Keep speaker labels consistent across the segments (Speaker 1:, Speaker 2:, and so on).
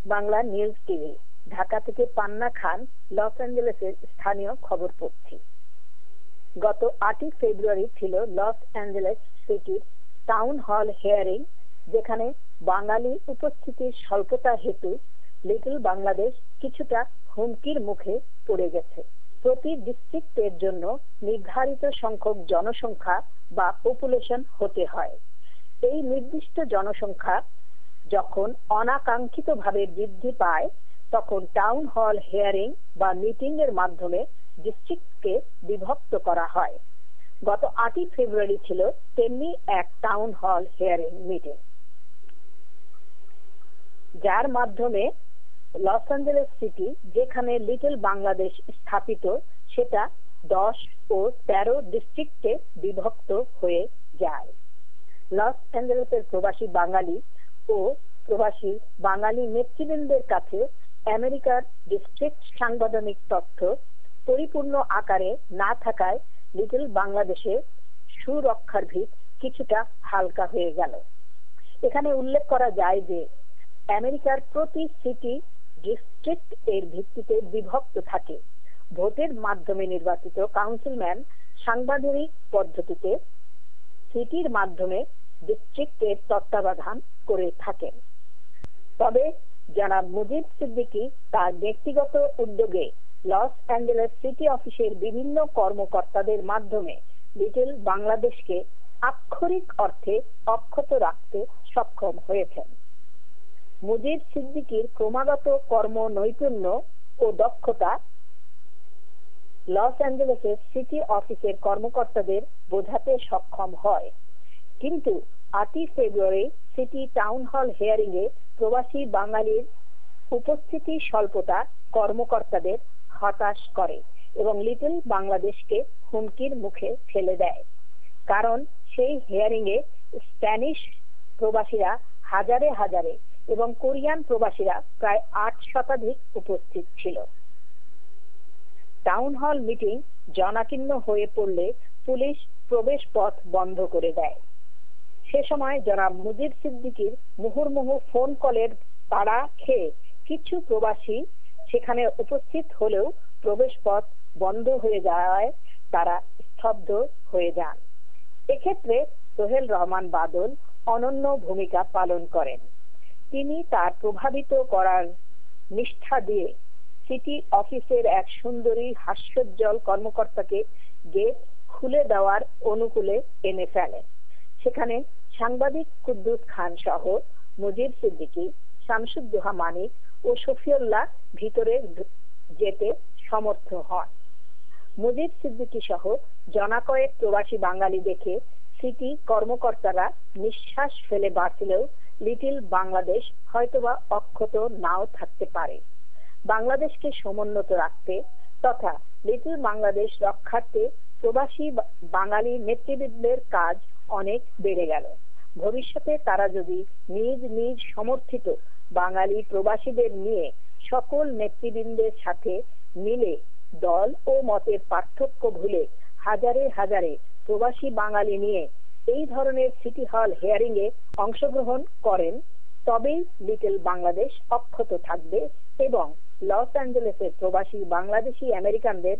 Speaker 1: Bangla news TV. Dhaka থেকে পান্না খান, loss অ্যাঞ্জেলেসের স্থানীয় খবর পড়ছি। গত 8 ফেব্রুয়ারি ছিল লস অ্যাঞ্জেলেস সিটির টাউন হল হিয়ারিং, যেখানে বাঙালি উপস্থিতির স্বল্পতা হেতু লিটল বাংলাদেশ কিছুটা হুমকির মুখে পড়ে গেছে। প্রতি ডিস্ট্রিক্টের জন্য নির্ধারিত সংখ্যক জনসংখ্যা বা পপুলেশন হতে হয়। এই নির্দিষ্ট জনসংখ্যা যখন অনাকাঙ্ক্ষিতভাবে বৃদ্ধি পায়, তখন টাউন হল হিয়ারিং বা মিটিং এর মাধ্যমে ডিস্ট্রিক্টকে বিভক্ত করা হয়। গত 8 ফেব্রুয়ারি ছিল তেমনি এক টাউন হল হিয়ারিং মিটিং, যার মাধ্যমে লস অ্যাঞ্জেলেস সিটি, যেখানে লিটল বাংলাদেশ স্থাপিত, সেটা 10 ও 13 ডিস্ট্রিক্টে বিভক্ত হয়ে যায়। লস অ্যাঞ্জেলেসের প্রবাসী বাঙালি ও প্রবাসী বাঙালি নেতৃবৃন্দের কাছে আমেরিকার ডিস্ট্রিক্ট সাংবিধানিক তথ্য পরিপূর্ণ আকারে না থাকায় লিটল বাংলাদেশের সুরক্ষার ভিত কিছুটা হালকা হয়ে গেল। এখানে উল্লেখ করা যায় যে আমেরিকার প্রতি সিটি ডিস্ট্রিক্ট এর ভিত্তিতে বিভক্ত থাকে। ভোটের মাধ্যমে নির্বাচিত কাউন্সিলম্যান সাংবিধানিক পদ্ধতিতে সিটির মাধ্যমে ডিস্ট্রিক্টের তত্ত্বাবধান করে থাকেন। তবে জনাব মুজিব সিদ্দিকী তার ব্যক্তিগত উদ্যোগে লস অ্যাঞ্জেলেস সিটি অফিসের বিভিন্ন কর্মকর্তাদের মাধ্যমে লিটল বাংলাদেশকে আক্ষরিক অর্থে অক্ষত রাখতে সক্ষম হয়েছেন। মুজিব সিদ্দিকীর ক্রমাগত কর্ম নৈপুণ্য ও দক্ষতা লস অ্যাঞ্জেলেসের সিটি অফিসের কর্মকর্তাদের বোঝাতে সক্ষম হয়, কিন্তু 8 ফেব্রুয়ারি সিটি টাউন হল হিয়ারিং এ প্রবাসী বাঙালির উপস্থিতি স্বল্পতা কর্মকর্তাদের হতাশ করে এবং লিটল বাংলাদেশকে হুমকির মুখে ফেলে দেয়। কারণ সেই হিয়ারিং এ স্প্যানিশ প্রবাসীরা হাজারে হাজারে এবং কোরিয়ান প্রবাসীরা প্রায় 8 শতাধিক উপস্থিত ছিল। টাউন হল মিটিং জনাকীর্ণ হয়ে পড়লে পুলিশ প্রবেশ পথ বন্ধ করে দেয়। সে সময় জনাব মুজিব সিদ্দিকীর মুহুর্মুহু ফোন কলের তাড়া খেয়ে কিছু প্রবাসী সেখানে উপস্থিত হলেও প্রবেশ পথ বন্ধ হয়ে যাওয়ায় তারা স্তব্ধ হয়ে যান। এক্ষেত্রে সোহেল রহমান বাদল অনন্য ভূমিকা পালন করেন। তিনি তার প্রভাবিত করার নিষ্ঠা দিয়ে সিটি অফিসের এক সুন্দরী হাস্যোজ্জ্বল কর্মকর্তাকে গেট খুলে দেওয়ার অনুকূলে এনে ফেলেন। সেখানে সাংবাদিক কুদ্দুস খান সহ মুজিব সিদ্দিকী, শামসুদ্দোহা মানিক ও শফিউল্লাহ ভিতরে যেতে সমর্থ হন। মুজিব সিদ্দিকী সহ জনাকয়েক প্রবাসী বাঙালি দেখে সিটি কর্মকর্তারা নিঃশ্বাস ফেলে বাঁচলেও লিটল বাংলাদেশ হয়তোবা অক্ষত নাও থাকতে পারে। বাংলাদেশকে সমুন্নত রাখতে তথা লিটল বাংলাদেশ রক্ষার্থে প্রবাসী বাঙালি নেতৃবৃন্দের কাজ অনেক বেড়ে গেল। ভবিষ্যতে তারা যদি নিজ নিজ সমর্থিত বাঙালি প্রবাসীদের নিয়ে সকল নেতৃবৃন্দের সাথে মিলে দল ও মতের পার্থক্য ভুলে হাজারে হাজারে প্রবাসী বাঙালি নিয়ে এই ধরনের সিটি হল হিয়ারিং এ অংশগ্রহণ করেন, তবেই লিটল বাংলাদেশ অক্ষত থাকবে এবং লস অ্যাঞ্জেলেসের প্রবাসী বাংলাদেশি আমেরিকানদের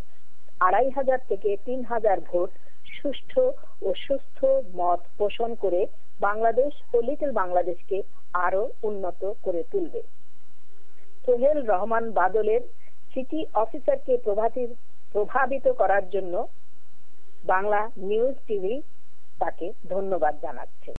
Speaker 1: 2500 থেকে 3000 ভোট সুষ্ঠু ও সুস্থ মত পোষণ করে বাংলাদেশ ও লিটল বাংলাদেশকে আরো উন্নত করে তুলবে। সোহেল রহমান বাদলের সিটি অফিসারকে প্রভাবিত করার জন্য বাংলা নিউজ টিভি তাকে ধন্যবাদ জানাচ্ছে।